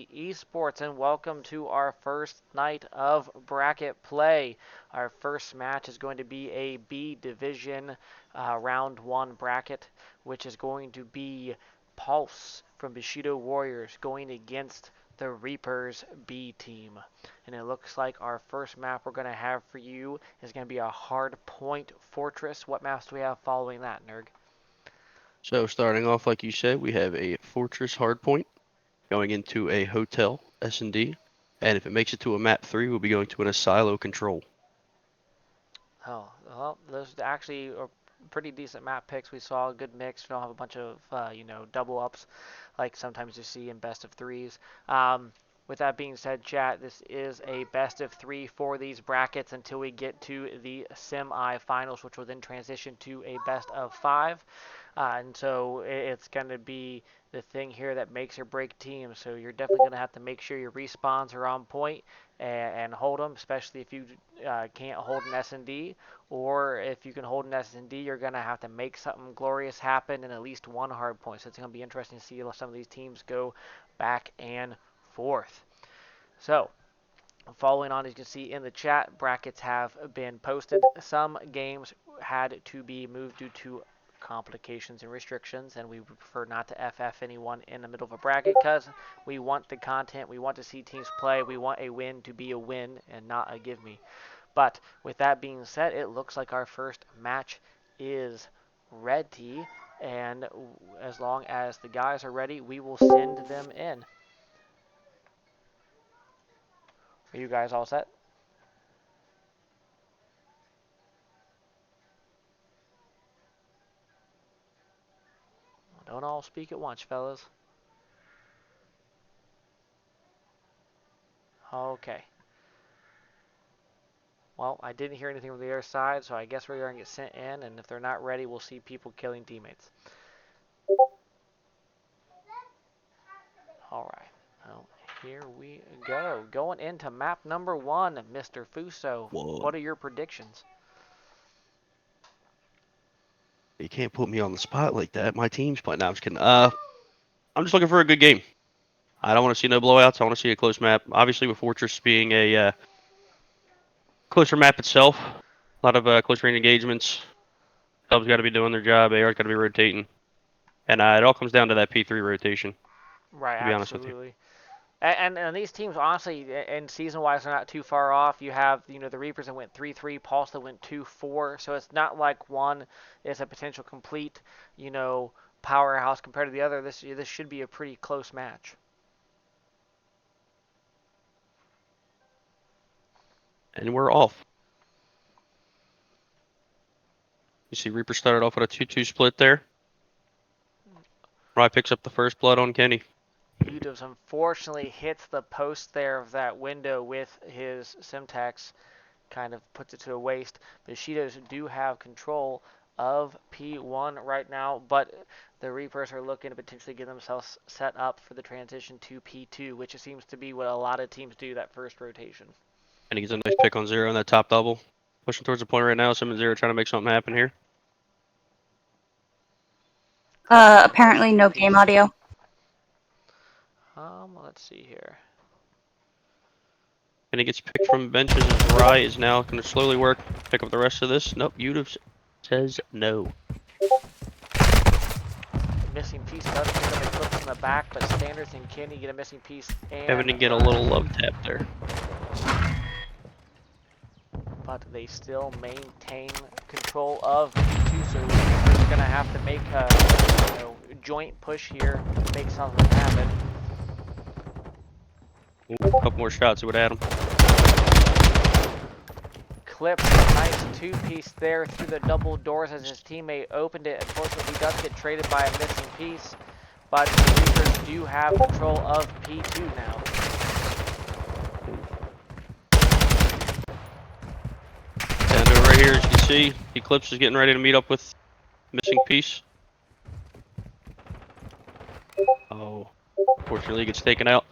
City Esports, and welcome to our first night of bracket play. Our first match is going to be a B Division Round 1 bracket, which is going to be Pulse from Bushido Warriors going against the Reapers B team. And it looks like our first map we're going to have for you is going to be a hard point fortress. What maps do we have following that, Nerg? So starting off, like you said, we have a Fortress Hardpoint going into a Hotel S&D, and if it makes it to a map 3, we'll be going to an Asilo Control. Oh, well, those actually are pretty decent map picks. We saw a good mix. We don't have a bunch of, double ups like sometimes you see in best of threes. With that being said, chat, this is a best of 3 for these brackets until we get to the semi-finals, which will then transition to a best of 5. And so it's going to be the thing here that makes or break teams. So you're definitely going to have to make sure your respawns are on point and hold them, especially if you can't hold an S&D, or if you can hold an S&D, you're going to have to make something glorious happen in at least one hard point. So it's going to be interesting to see some of these teams go back and forth. So, following on, as you can see in the chat, brackets have been posted. Some games had to be moved due to complications and restrictions, and we would prefer not to FF anyone in the middle of a bracket because we want the content, we want to see teams play, we want a win to be a win and not a give me. But with that being said, it looks like our first match is ready, and as long as the guys are ready, we will send them in. Are you guys all set? Don't all speak at once, fellas. Okay. Well, I didn't hear anything from the other side, so I guess we're going to get sent in, and if they're not ready, we'll see people killing teammates. Alright. Well, here we go. Going into map number 1, Mr. Fuso. Whoa. What are your predictions? You can't put me on the spot like that. My team's playing. No, I'm just kidding. I'm just looking for a good game. I don't want to see no blowouts. I want to see a close map. Obviously, with Fortress being a closer map itself, a lot of close range engagements. Subs got to be doing their job. AR's got to be rotating, and it all comes down to that P3 rotation. Right, To be honest with you. absolutely. And these teams, honestly, and season-wise, are not too far off. You have, the Reapers that went 3-3, Pulse that went 2-4. So it's not like one is a potential complete, powerhouse compared to the other. This should be a pretty close match. And we're off. You see Reaper started off with a 2-2 split there. Rye picks up the first blood on Kenny. Udos unfortunately hits the post there of that window with his Simtex, kind of puts it to a waste. Bushidos do have control of P1 right now, but the Reapers are looking to potentially get themselves set up for the transition to P2, which seems to be what a lot of teams do that first rotation. And he gets a nice pick on Zero on that top double. Pushing towards the point right now. Sim and Zero trying to make something happen here. Apparently no game audio. Let's see here. And he gets picked from benches as Rye is now going to slowly work, pick up the rest of this. Nope, Udiv says no. Missing piece does pick up a clip from the back, but Standards and Kenny get a missing piece. And Having to get a little love tap there. But they still maintain control of P2, so we're going to have to make a joint push here to make something happen. A couple more shots, it would add him. Clips a nice two-piece there through the double doors as his teammate opened it. Unfortunately, he does get traded by a missing piece, but the Reapers do have control of P2 now. And over right here, as you can see, Eclipse is getting ready to meet up with missing piece. Oh, unfortunately, he gets taken out.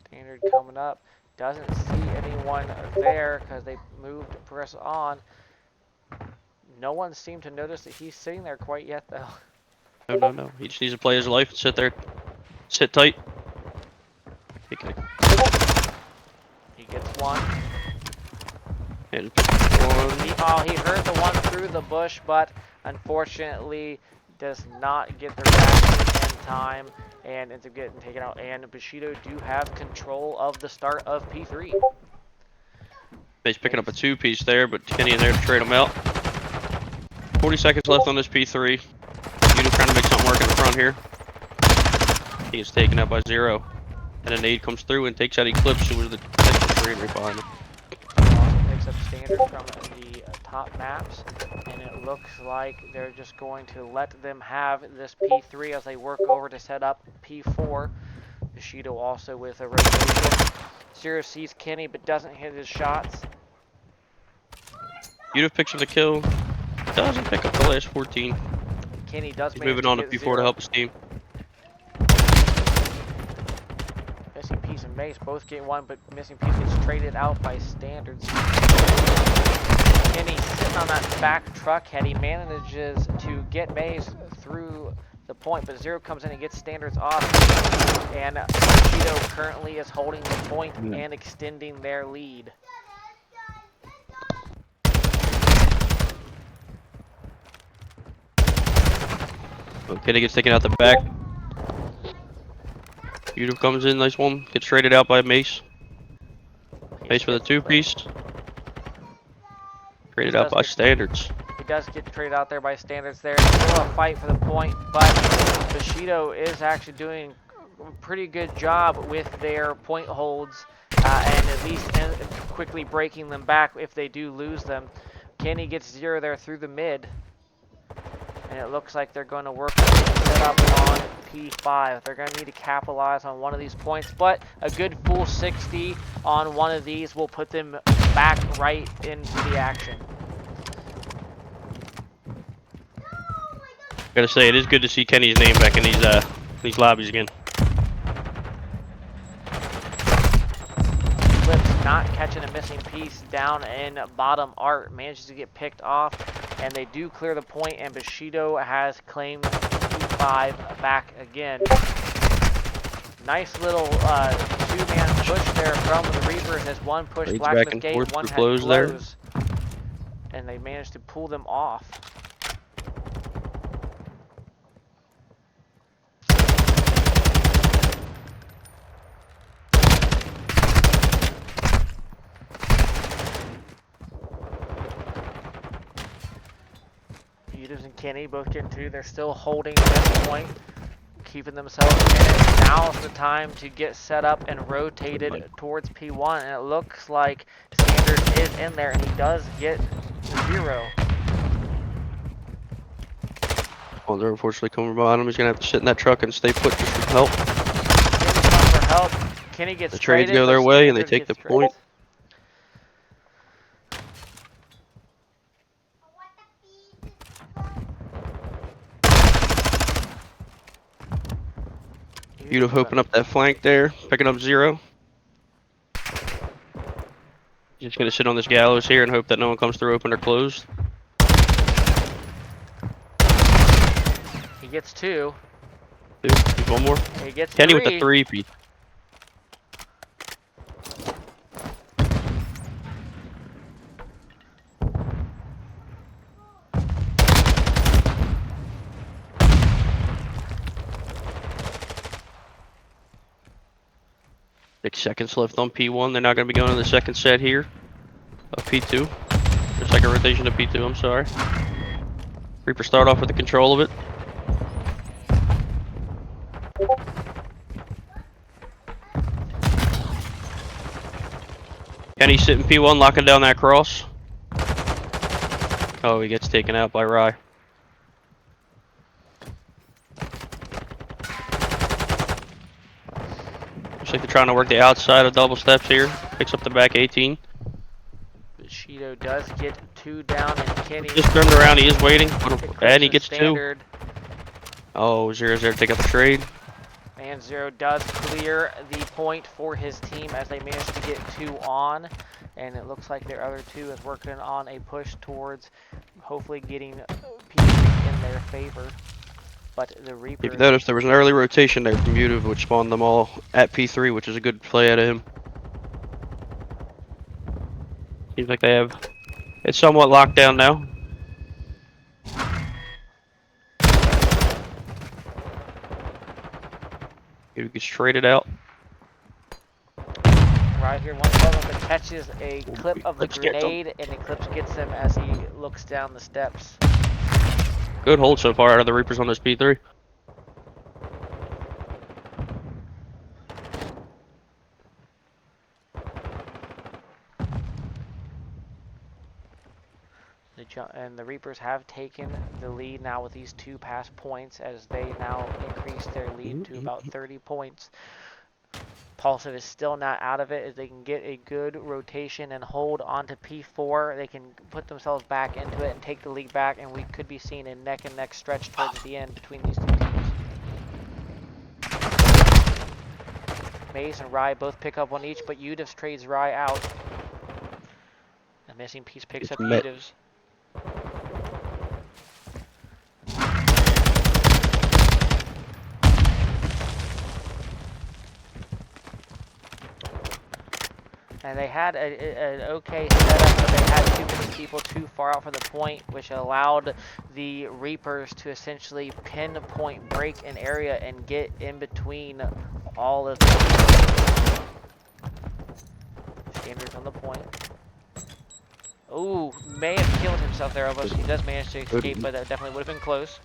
Standard coming up. Doesn't see anyone there because they moved to press on. No one seemed to notice that he's sitting there quite yet, though. No. He just needs to play his life and sit there. Sit tight. one. And one. He heard the one through the bush, but unfortunately does not get the reaction in time and ends up getting taken out. And Bushido do have control of the start of P3. He's picking up a 2-piece there, but Kenny in there to trade him out. 40 seconds left on this P3. Udo trying to make something work in the front here. He is taken out by 0. And a nade comes through and takes out Eclipse, who was the next right behind him. Also picks up standard from the top maps, and it looks like they're just going to let them have this P3 as they work over to set up P4. Bushido also with a rotation. Zero sees Kenny but doesn't hit his shots. Udo picks up the kill. Doesn't pick up the last 14. Kenny does He's manage moving on to get P4 to help his team. Missing Piece and Mace both get one, but Missing Piece gets traded out by Standards. Kenny sitting on that back truck head. He manages to get Mace through the point, but Zero comes in and gets Standards off. And Bushido currently is holding the point and extending their lead. Kenny gets taken out the back. Udo comes in, nice one. Gets traded out by Mace. Mace with a 2-piece. Traded out by Standards. He does get traded out there by Standards there. Still a fight for the point, but Bushido is actually doing a pretty good job with their point holds and at least quickly breaking them back if they do lose them. Kenny gets 0 there through the mid. And it looks like they're going to work to set up on P5. They're going to need to capitalize on one of these points, but a good full 60 on one of these will put them back right into the action. Gotta say, it is good to see Kenny's name back in these lobbies again. Eclipse not catching a Missing Piece down in bottom art, manages to get picked off, and they do clear the point, and Bushido has claimed P5 back again. Nice little two-man push there from the Reapers as one pushed Leads Blacksmith back and Gate, forth one through had close there. close, and they managed to pull them off. Udos and Kenny both getting 2. They're still holding this point, keeping themselves in it. Now's the time to get set up and rotated towards P1, and it looks like Standard is in there, and he does get 0. Well, they're unfortunately coming behind him. He's gonna have to sit in that truck and stay put just for help. Kenny comes for help. Kenny gets The trades traded, go their but way and they Standard take the gets point. traded. Udo open up that flank there, picking up 0. Just gonna sit on this gallows here and hope that no one comes through open or closed. He gets 2. There's one more. He gets Kenny 3. with the 3-piece. Six seconds left on P1. They're not going to be going to the second set here of P2. Their second rotation of P2, I'm sorry. Reaper start off with the control of it. Kenny's sitting P1, locking down that cross. Oh, he gets taken out by Rye. Looks like they're trying to work the outside of double steps here. Picks up the back 18. Bushido does get 2 down, and Kenny Just turned around, he is waiting. And he gets 2. Standard. Oh, Zero's there to take out the trade. And Zero does clear the point for his team as they manage to get 2 on. And it looks like their other 2 is working on a push towards hopefully getting P3 in their favor. But the Reaper... If you notice, there was an early rotation there from Udo, which spawned them all at P3, which is a good play out of him. Seems like they have it somewhat locked down now. It gets traded out. Right here, one Sullivan catches a clip of the Eclipse gets him. grenade, and Eclipse gets him as he looks down the steps. Good hold so far out of the Reapers on this P3. And the Reapers have taken the lead now with these 2 pass points as they now increase their lead to about 30 points. Paulson is still not out of it. As they can get a good rotation and hold onto P4, they can put themselves back into it and take the lead back, and we could be seeing a neck and neck stretch towards the end between these 2 teams. Maze and Rye both pick up one each, but Udivs trades Rye out. A missing piece picks up Udivs. And they had an okay setup, but they had too many people too far out from the point, which allowed the Reapers to essentially pinpoint break an area and get in between all of the Standards on the point. Ooh, may have killed himself there almost. He does manage to escape, but that definitely would have been close.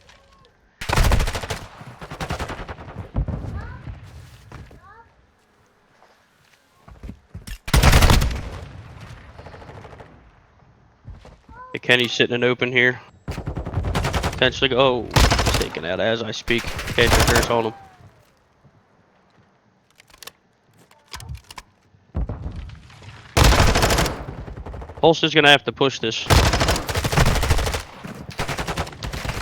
Kenny's sitting in open here. Potentially go. Oh, he's taken out as I speak. Can't repair on him. Pulse is gonna have to push this.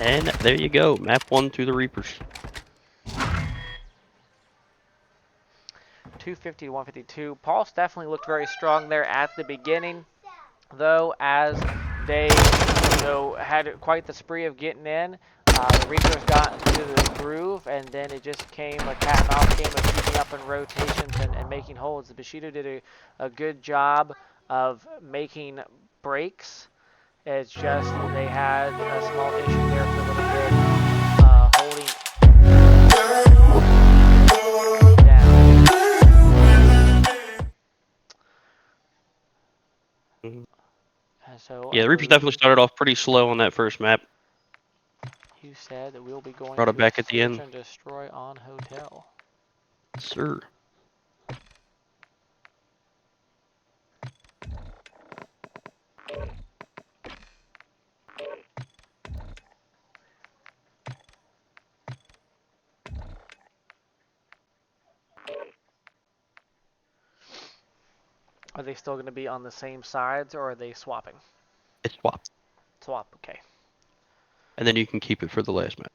And there you go. Map 1 to the Reapers. 250 to 152. Pulse definitely looked very strong there at the beginning, though, as they, had quite the spree of getting in. The Reapers got into the groove, and then it just came a cat and mouse game of keeping up in rotations and making holds. Bushido did a good job of making breaks. It's just they had a small issue there for a little bit, holding down. So yeah, the Reapers definitely started off pretty slow on that first map. You said that we'll be going Brought it to back at the end. search and destroy on Hotel. Sir. Are they still going to be on the same sides, or are they swapping? It's swap. Swap, okay. And then you can keep it for the last map.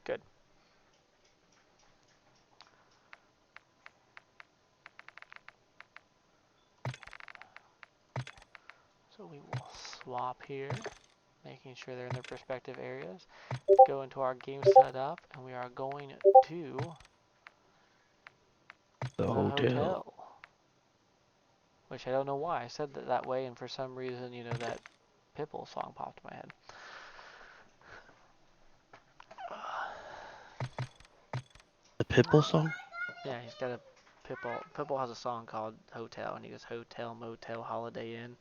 Good. So we will swap here, making sure they're in their respective areas. Go into our game setup, and we are going to The hotel. Which I don't know why I said that way, and for some reason, that Pitbull song popped in my head. The Pitbull song? Yeah, he's got a Pitbull. Pitbull has a song called Hotel, and he goes Hotel, Motel, Holiday Inn.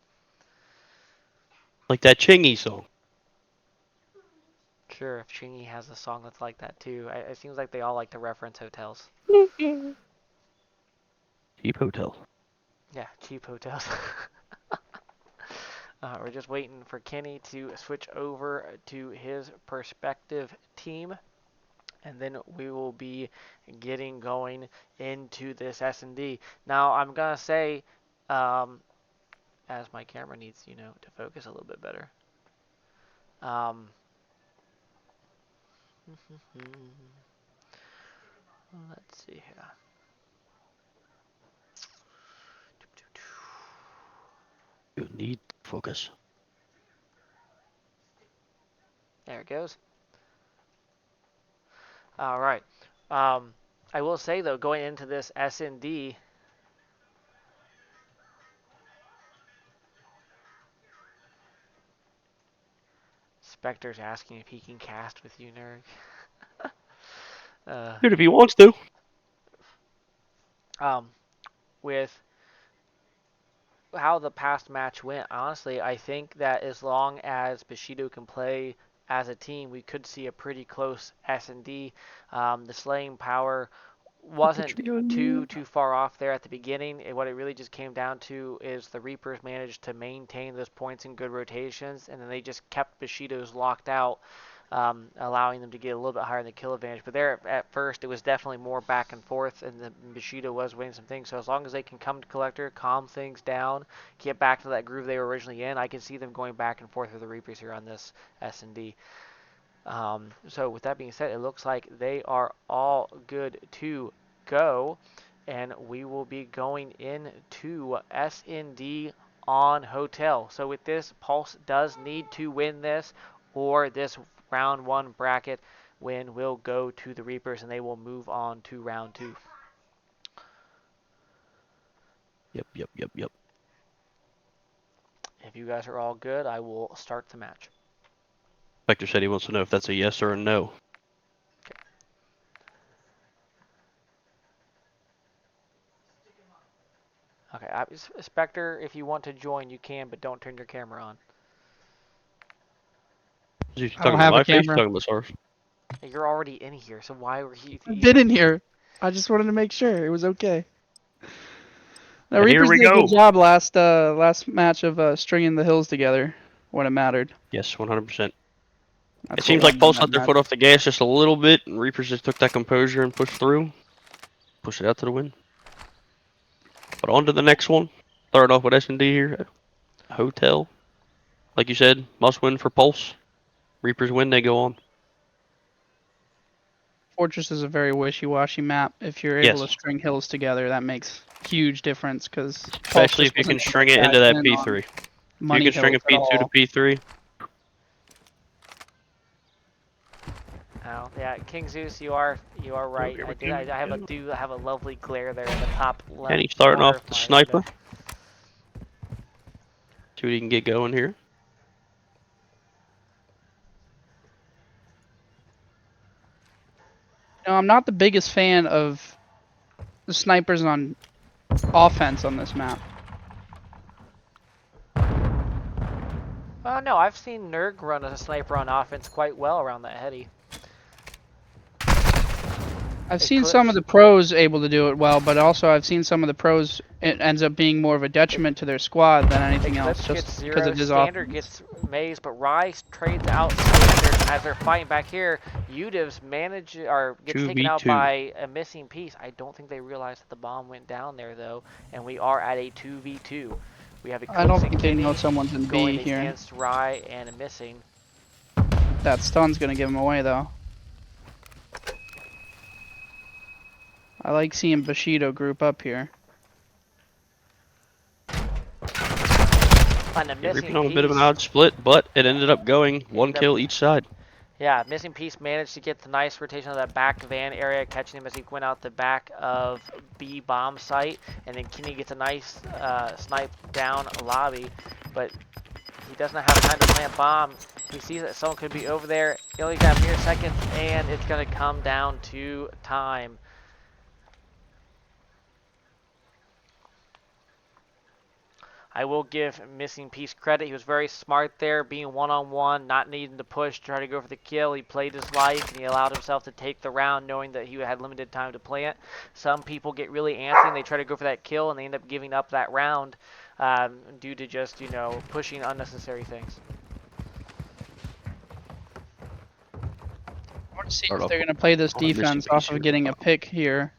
Like that Chingy song. Sure, if Chingy has a song that's like that too. It seems like they all like to reference hotels. Cheap hotel. Yeah, cheap hotels. We're just waiting for Kenny to switch over to his perspective team, and then we will be getting going into this S&D. Now, I'm going to say, as my camera needs, to focus a little bit better. Let's see here. You need focus. There it goes. All right. I will say, though, going into this S&D, Spectre's asking if he can cast with you, Nerg. Dude, if he wants to. With how the past match went, honestly, I think that as long as Bushido can play as a team, we could see a pretty close S&D. The slaying power wasn't too far off there at the beginning. What it really just came down to is the Reapers managed to maintain those points in good rotations, and then they just kept Bushido's locked out, allowing them to get a little bit higher in the kill advantage. But there at first, it was definitely more back and forth, and the Bushido was winning some things. So as long as they can come to Collector, calm things down, get back to that groove they were originally in, I can see them going back and forth with the Reapers here on this S&D. So with that being said, it looks like they are all good to go, and we will be going into S&D on Hotel. So with this, Pulse does need to win this, or this round 1 bracket win will go to the Reapers, and they will move on to round 2. Yep. If you guys are all good, I will start the match. Spectre said he wants to know if that's a yes or a no. Okay, Spectre, if you want to join, you can, but don't turn your camera on. Is he I talking don't about have my a face? camera. Talking about ours? You're already in here, so why were you... I've been in here. I just wanted to make sure it was okay. Now, And here Reapers we did a go. good job last match of stringing the hills together when it mattered. Yes, 100%. That's It seems what like won Pulse that let their match. foot off the gas just a little bit, and Reapers just took that composure and pushed through. Pushed it out to the win. But on to the next one. Starting off with S&D here. Hotel. Like you said, must win for Pulse. Reapers win, they go on. Fortress is a very wishy-washy map. If you're able to string hills together, that makes huge difference because Especially if you can string it into that P3. If you can string a P2 to P3. Oh, yeah, King Zeus, you are right. I have a lovely glare there in the top left. And he's starting corner off of the my sniper. window. See what he can get going here. No, I'm not the biggest fan of the snipers on offense on this map. No, I've seen Nerg run as a sniper on offense quite well around that heady. I've seen some of the pros able to do it well, but also I've seen some of the pros, it ends up being more of a detriment to their squad than anything else, just because it is Standard gets Maze, but Rice trades out Standard as they're fighting back here. Udivs gets taken out 2v2. by a missing piece. I don't think they realized that the bomb went down there though, and we are at a 2v2. We have I don't think they know someone's in B going here. against Rye and a missing. That stun's gonna give him away though. I like seeing Bushido group up here. On a missing Reaping on a piece. bit of an odd split, but it ended up going one kill each side. Yeah, missing piece managed to get the nice rotation of that back van area, catching him as he went out the back of B bomb site, and then Kenny gets a nice snipe down lobby, but he doesn't have time to plant bomb. He sees that someone could be over there. He only got mere seconds, and it's gonna come down to time. I will give Missing Piece credit. He was very smart there, being one-on-one, not needing to push, try to go for the kill. He played his life, and he allowed himself to take the round, knowing that he had limited time to plant. Some people get really antsy, and they try to go for that kill, and they end up giving up that round due to just, pushing unnecessary things. I want to see if they're going to play this defense off of getting a pick here.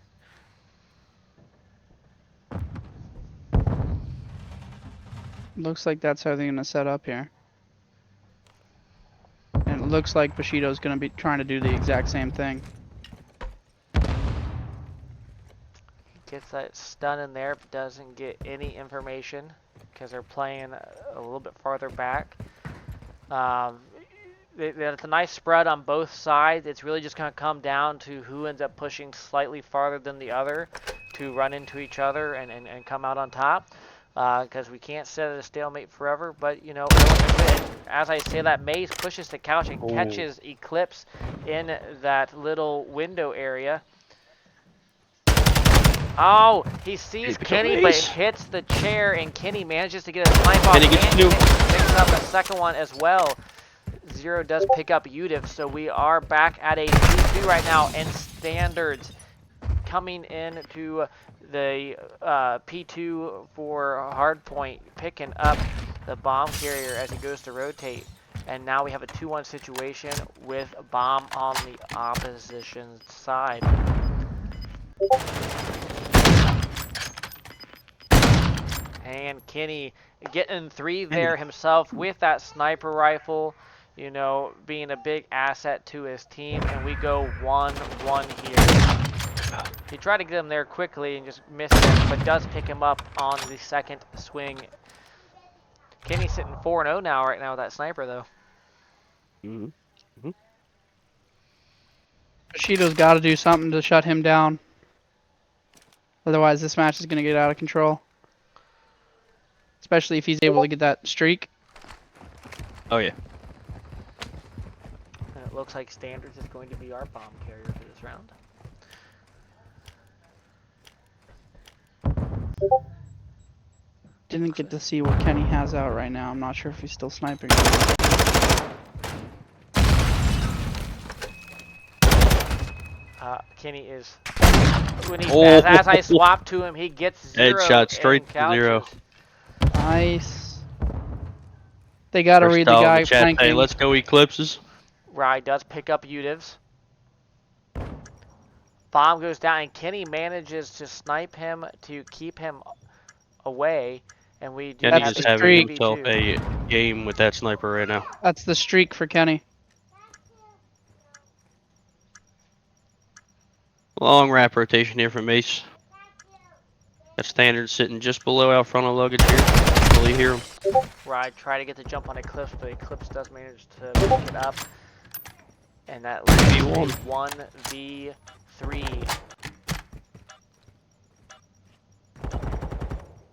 Looks like that's how they're going to set up here. And it looks like Bushido's going to be trying to do the exact same thing. Gets that stun in there, but doesn't get any information because they're playing a little bit farther back. It's a nice spread on both sides. It's really just going to come down to who ends up pushing slightly farther than the other to run into each other and come out on top. because we can't sit at a stalemate forever. But you know, as I say that, Maze pushes the couch and catches Eclipse in that little window area. Oh, he sees Kenny, but hits the chair, and Kenny manages to get a snipe off. Kenny gets Kenny picks up a second one as well. Zero does pick up Udif, so we are back at a 2-2 right now, and Standards coming into the P2 for Hardpoint, picking up the bomb carrier as he goes to rotate. And now we have a 2-1 situation with bomb on the opposition side. And Kenny getting 3 there himself with that sniper rifle, you know, being a big asset to his team. And we go 1-1 here. He tried to get him there quickly and just missed him, but does pick him up on the second swing. Kenny's sitting 4-0 now, right now with that sniper, though. Bushido's got to do something to shut him down. Otherwise, this match is going to get out of control. Especially if he's able to get that streak. Oh, yeah. And it looks like Standards is going to be our bomb carrier for this round. Didn't get to see what Kenny has out right now. I'm not sure if he's still sniping. Kenny is... When he, as I swap to him, he gets 0. Headshot straight to 0. Nice. They got to read the guy flanking. Hey, let's go Eclipses. Rye does pick up Udivs. Bomb goes down, and Kenny manages to snipe him to keep him away. And we do Kenny have just a having 3v2. himself a game with that sniper right now. That's the streak for Kenny. Long wrap rotation here from Mace. That Standard sitting just below out front of luggage here. Really hear him. Rye try to get the jump on Eclipse, but Eclipse does manage to pick it up. And that leaves 1v3.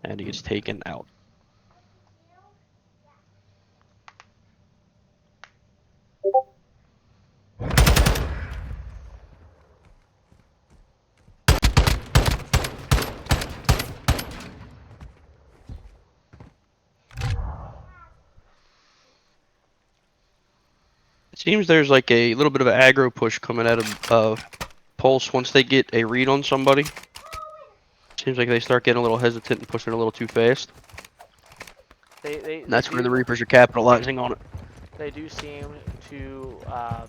And he gets taken out. It seems there's like a little bit of an aggro push coming out of Pulse once they get a read on somebody. Seems like they start getting a little hesitant and pushing a little too fast. And that's where the Reapers are capitalizing on it. They do seem to, I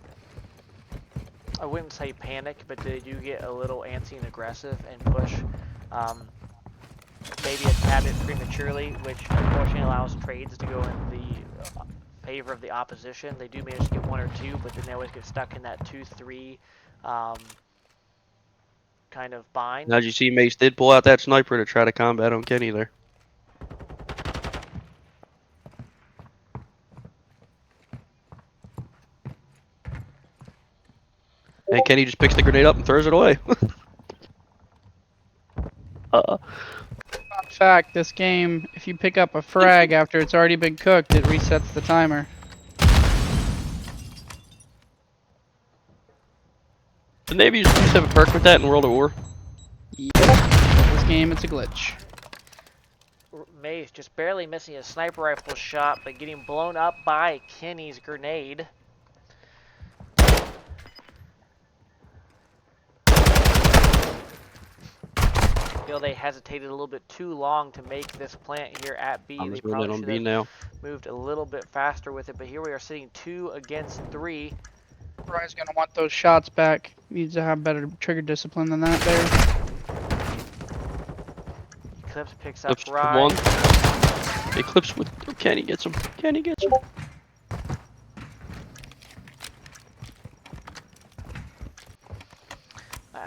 wouldn't say panic, but they do get a little antsy and aggressive and push maybe a tad bit prematurely, which unfortunately allows trades to go in the favor of the opposition. They do manage to get 1 or 2, but then they always get stuck in that 2-3 kind of bind. Now, as you see, Mace did pull out that sniper to try to combat on Kenny there. And Kenny just picks the grenade up and throws it away. Fun fact, this game, if you pick up a frag after it's already been cooked, it resets the timer. The Navy used to have a perk with that in World at War. Yep. This game, it's a glitch. Mace just barely missing a sniper rifle shot, but getting blown up by Kenny's grenade. Feel they hesitated a little bit too long to make this plant here at B. They probably should have moved a little bit faster with it, but here we are sitting 2 against 3. Rye's gonna want those shots back. Needs to have better trigger discipline than that there. Eclipse picks up Eclipse Rye. one. Eclipse with Kenny gets him. Kenny gets him.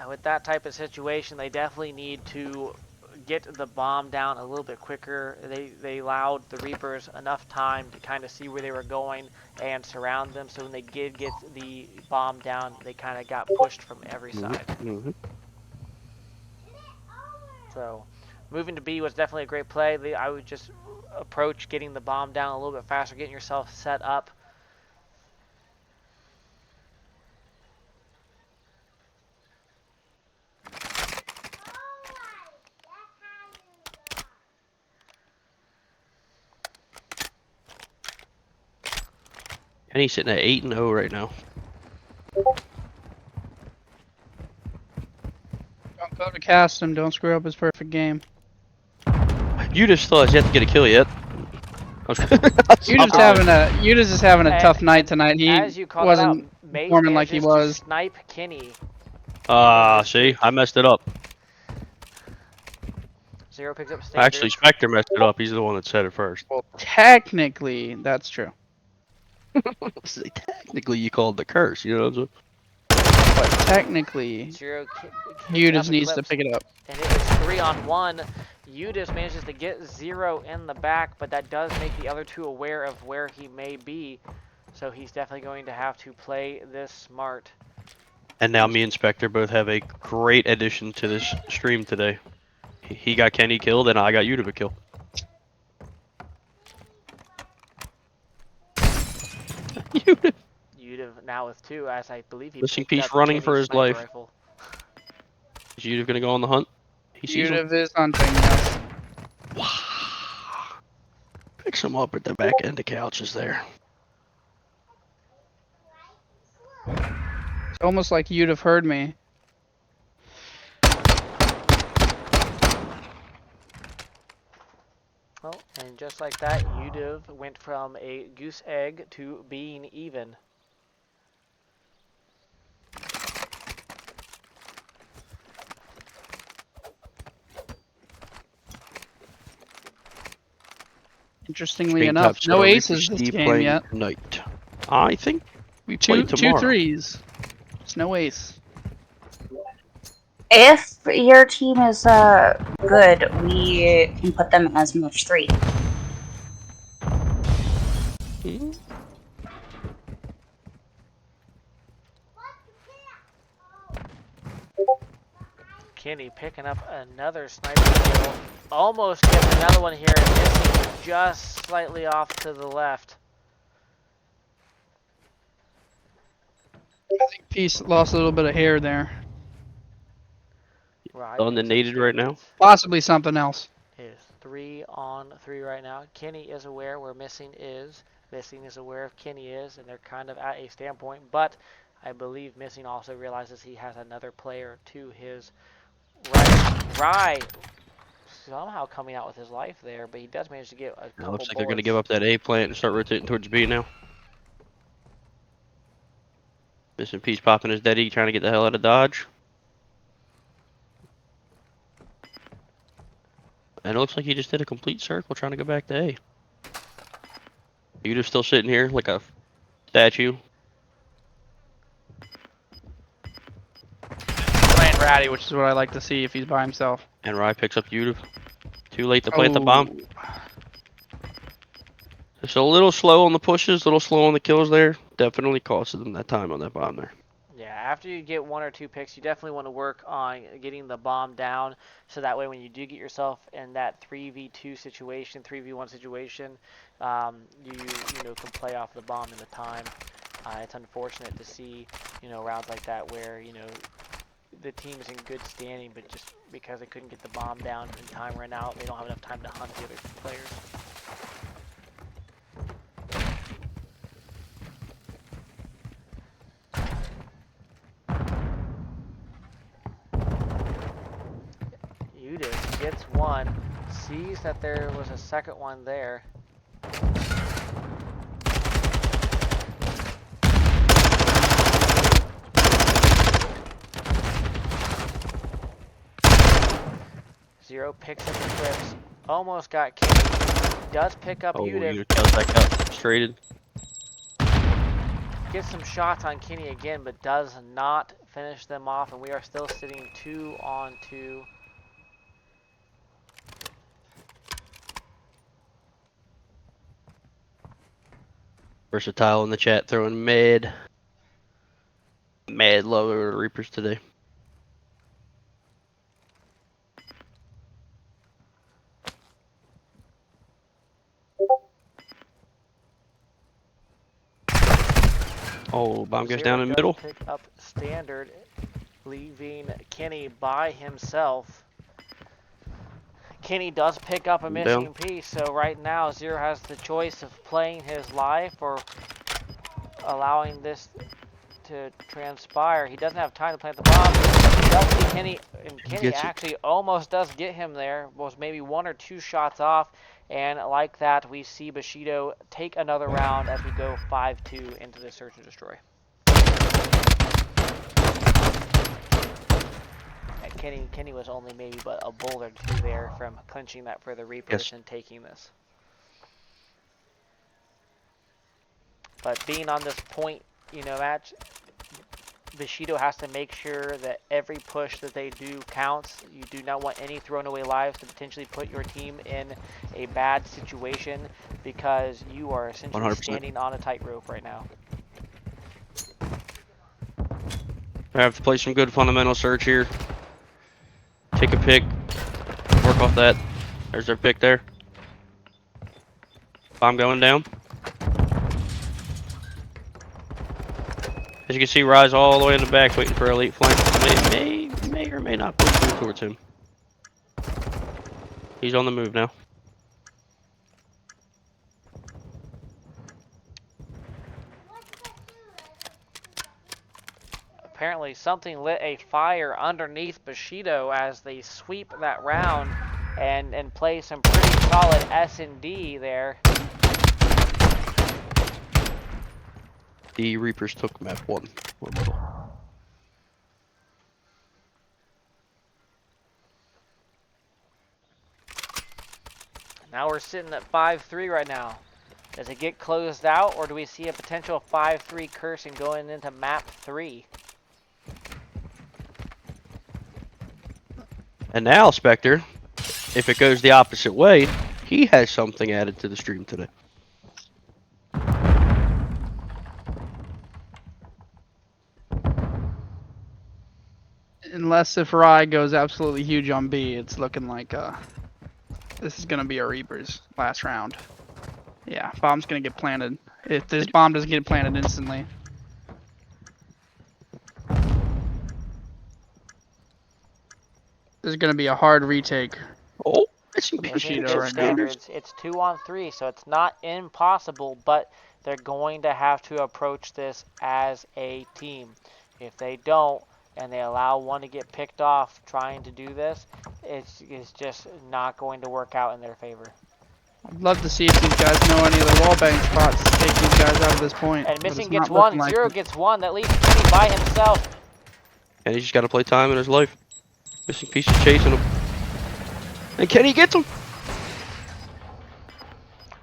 With that type of situation, they definitely need to get the bomb down a little bit quicker. They allowed the Reapers enough time to kind of see where they were going and surround them. So when they did get the bomb down, they kind of got pushed from every side. So moving to B was definitely a great play. I would just approach getting the bomb down a little bit faster, getting yourself set up. And he's sitting at 8-0 right now. Don't go to cast him. Don't screw up his perfect game. You just still has yet to get a kill yet. Yuda's just having a tough night tonight. He As you called wasn't out, Maze performing like he manages to was. snipe Kenny. See, I messed it up. Zero picks up standard. Actually, Spectre messed it up. He's the one that said it first. Well, technically, that's true. Technically, you called the curse. You know what I'm saying? But technically, Zero Yudas needs to pick it up. And it is 3-on-1. Yudas manages to get Zero in the back, but that does make the other two aware of where he may be. So he's definitely going to have to play this smart. And now me and Spectre both have a great addition to this stream today. He got Kenny killed, and I got you to a kill. Yudav now with 2, as I believe he Missing picked piece up running Kenny's for his sniper life. rifle. Is Yudav gonna go on the hunt? He sees him. Yudav is hunting, yes. Picks him up at the back end of couches there. It's almost like Yudav heard me. Well, and just like that, Yudav went from a goose egg to being even. Interestingly Screen enough, caps no are aces Reaper this Steve game playing yet. Tonight. I think we play Two tomorrow. threes. It's no ace. If your team is good, we can put them as match 3. Hmm? Kenny picking up another sniper kill. Almost gets another one here, and missing just slightly off to the left. I think Peace lost a little bit of hair there. On the naded right now. Possibly something else. It is 3-on-3 right now. Kenny is aware where Missing is. Missing is aware of Kenny is, and they're kind of at a standpoint. But I believe Missing also realizes he has another player to his right. Right. Somehow coming out with his life there, but he does manage to get a couple It looks like bullets. they're going to give up that A plant and start rotating towards B now. Missing piece popping his daddy, trying to get the hell out of Dodge. And it looks like he just did a complete circle trying to go back to A. Yudav's still sitting here like a statue. Playing ratty, which is what I like to see if he's by himself. And Rye picks up Yudav. Too late to plant the bomb. Just a little slow on the pushes, a little slow on the kills there. Definitely costed them that time on that bomb there. Yeah, after you get 1 or 2 picks, you definitely want to work on getting the bomb down, so that way when you do get yourself in that 3v2 situation, 3v1 situation, you can play off the bomb in the time. It's unfortunate to see rounds like that where the team is in good standing, but just because they couldn't get the bomb down in time ran out, they don't have enough time to hunt the other players. Yudav gets 1, sees that there was a second one there. Zero picks up the clips. Almost got Kenny. Does pick up Yudav. Yudav tells that guy frustrated. Gets some shots on Kenny again, but does not finish them off, and we are still sitting 2-on-2. Versatile in the chat throwing mad love over the Reapers today. Oh, bomb goes Zero down in the does middle. pick up Standard, leaving Kenny by himself. Kenny does pick up a missing piece, so right now Zero has the choice of playing his life or allowing this to transpire. He doesn't have time to plant the bomb. He does see Kenny, and Kenny actually almost does get him there. Was maybe 1 or 2 shots off, and like that, we see Bushido take another round as we go 5-2 into the Search and Destroy. And Kenny was only maybe but a bullet or 2 there from clinching that for the Reapers and taking this. But being on this point, match, Bushido has to make sure that every push that they do counts. You do not want any thrown away lives to potentially put your team in a bad situation because you are essentially 100%. standing on a tightrope right now. I have to play some good fundamental search here. Take a pick. Work off that. There's their pick there. Bomb going down. As you can see, Rise all the way in the back waiting for Elite flank. May or may not push through towards him. He's on the move now. Apparently something lit a fire underneath Bushido as they sweep that round and play some pretty solid S&D there. The Reapers took map 1. Now we're sitting at 5-3 right now. Does it get closed out, or do we see a potential 5-3 cursing going into map 3? And now, Spectre, if it goes the opposite way, he has something added to the stream today. Unless if Rye goes absolutely huge on B, it's looking like this is gonna be a Reapers last round. Yeah, bomb's gonna get planted. If this bomb doesn't get planted instantly. This is gonna be a hard retake. Oh, it's Bushido right now. It's 2-on-3, so it's not impossible, but they're going to have to approach this as a team. If they don't, and they allow one to get picked off trying to do this, it's just not going to work out in their favor. I'd love to see if these guys know any other wallbang spots to take these guys out of this point. And Missing gets 1, like Zero gets 1. That leaves Kenny by himself. And he's just got to play time in his life. Missing pieces chasing him. And Kenny gets him.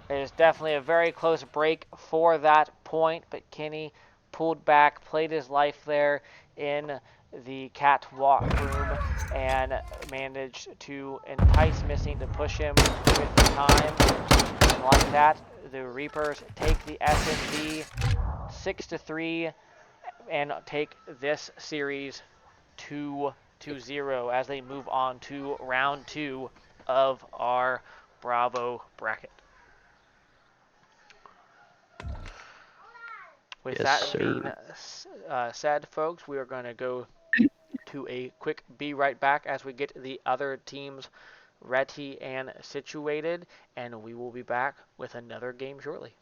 It is definitely a very close break for that point, but Kenny pulled back, played his life there in the catwalk room, and managed to entice Missing to push him with the time. And like that, the Reapers take the SMB 6-3 and take this series 2-0 as they move on to round 2 of our Bravo bracket. With that being said, folks, we are going to go to a quick be right back as we get the other teams ready and situated, and we will be back with another game shortly.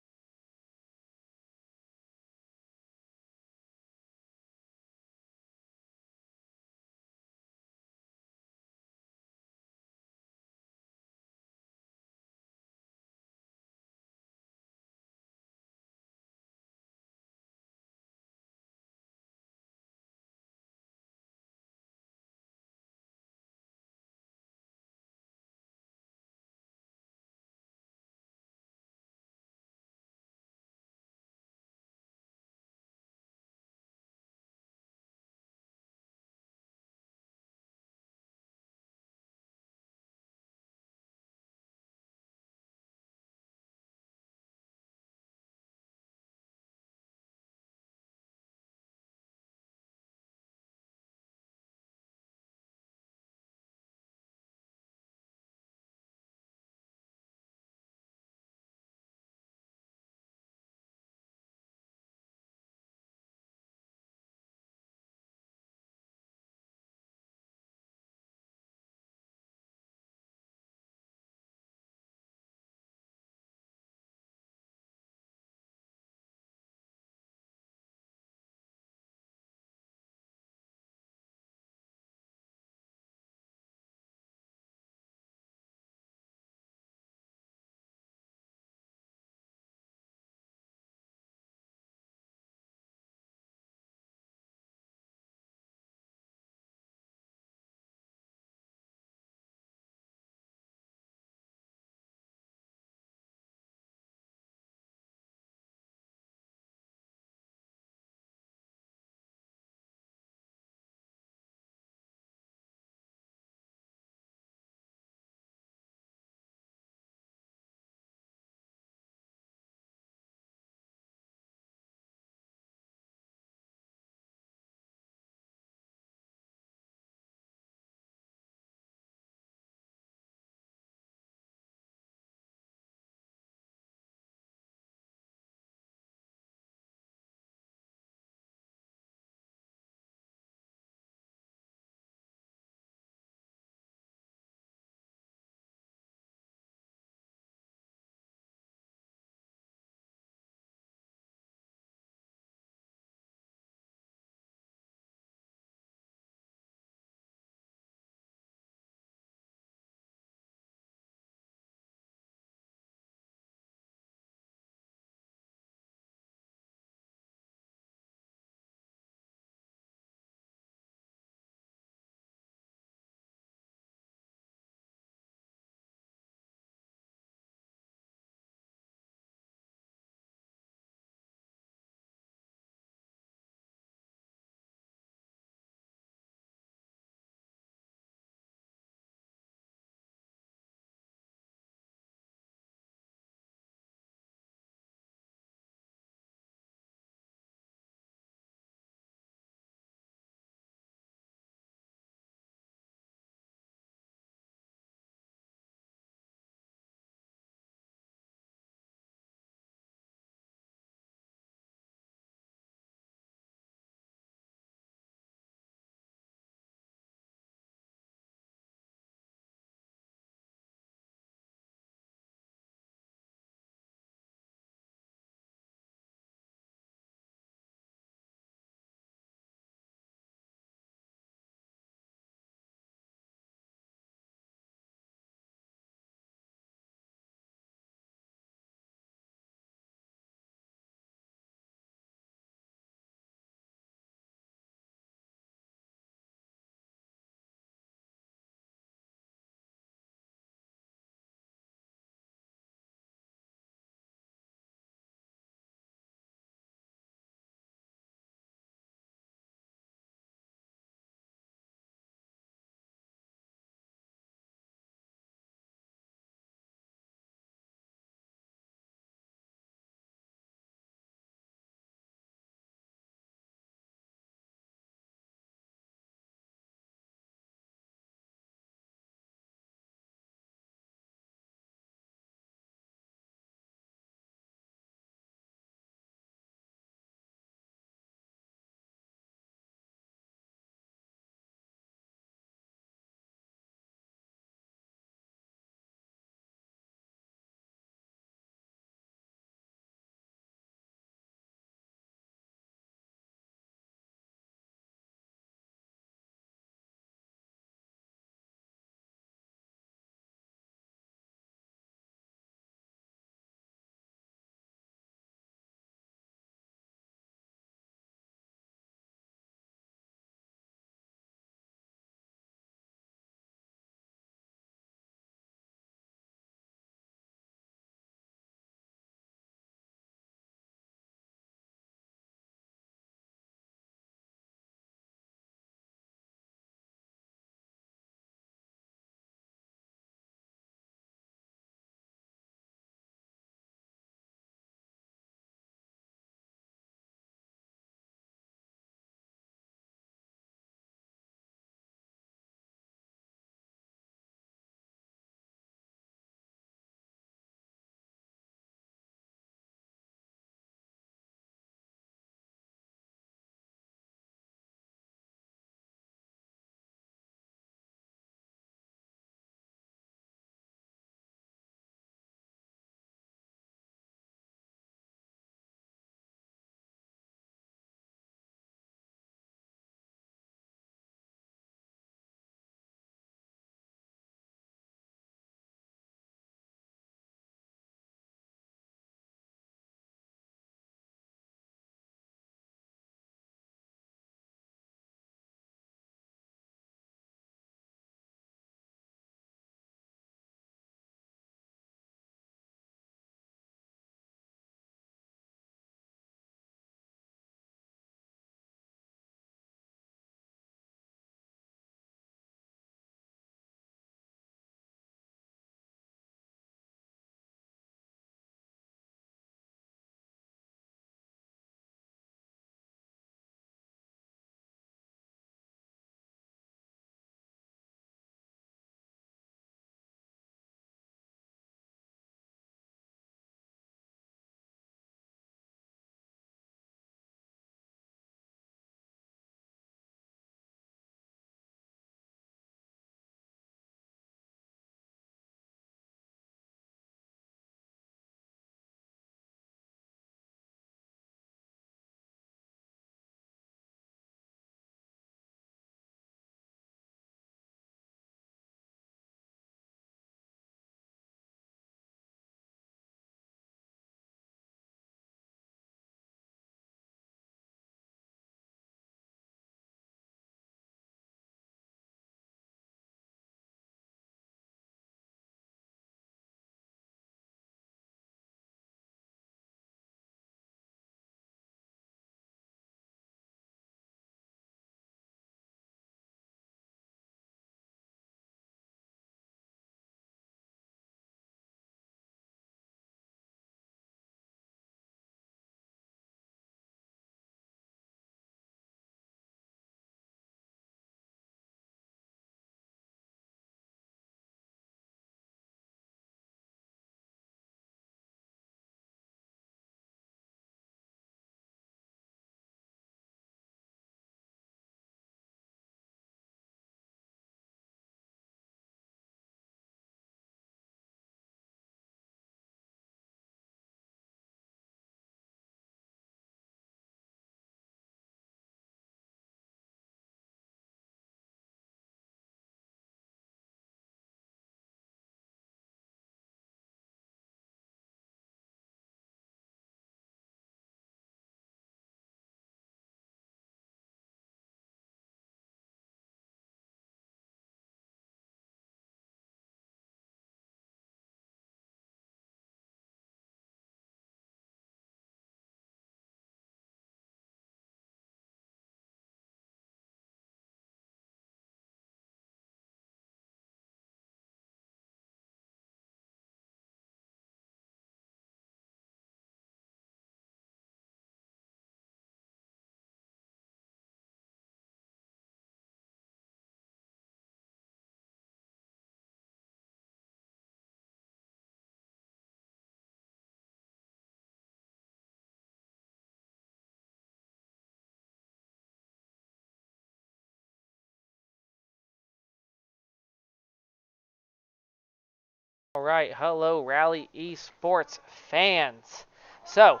right. Hello, Rally Esports fans. So,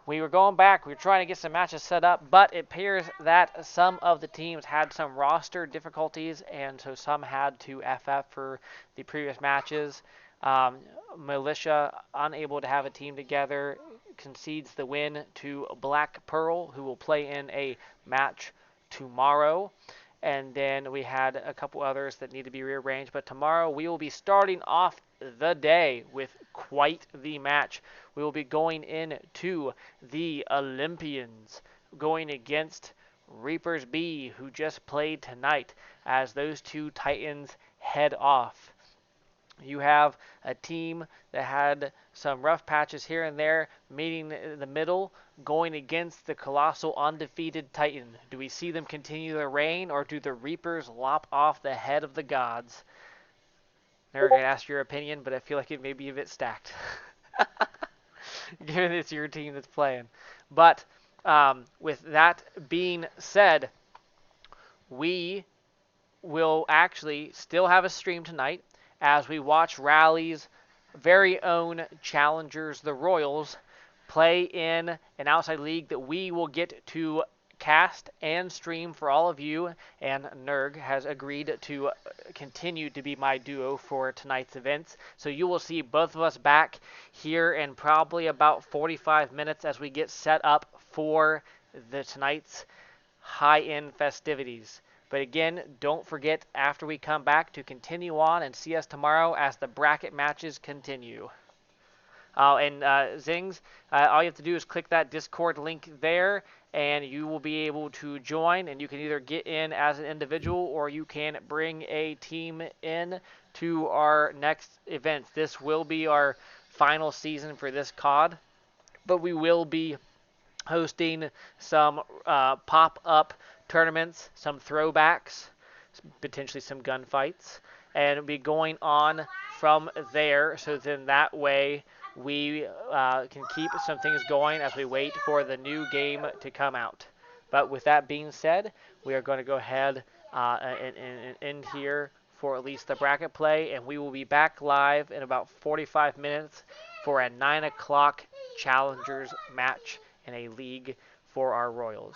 we were going back. We were trying to get some matches set up, but it appears that some of the teams had some roster difficulties, and so some had to FF for the previous matches. Militia, unable to have a team together, concedes the win to Black Pearl, who will play in a match tomorrow. And then we had a couple others that need to be rearranged. But tomorrow we will be starting off the day with quite the match. We will be going into the Olympians, going against Reapers B, who just played tonight, as those two Titans head off. You have a team that had some rough patches here and there, meeting in the middle, going against the colossal undefeated Titan. Do we see them continue their reign, or do the Reapers lop off the head of the gods? Never gonna ask your opinion, but I feel like it may be a bit stacked, given it's your team that's playing. But with that being said, we will actually still have a stream tonight as we watch Rally's very own challengers, the Royals, play in an outside league that we will get to cast and stream for all of you, and Nerg has agreed to continue to be my duo for tonight's events. So you will see both of us back here in probably about 45 minutes as we get set up for tonight's high-end festivities. But again, don't forget after we come back to continue on and see us tomorrow as the bracket matches continue. Zings, all you have to do is click that Discord link there, and you will be able to join, and you can either get in as an individual or you can bring a team in to our next event. This will be our final season for this COD, but we will be hosting some pop-up tournaments, some throwbacks, potentially some gunfights, and be going on from there. So then that way we can keep some things going as we wait for the new game to come out. But with that being said, we are going to go ahead and end here for at least the bracket play, and we will be back live in about 45 minutes for a 9 o'clock Challengers match in a league for our Royals.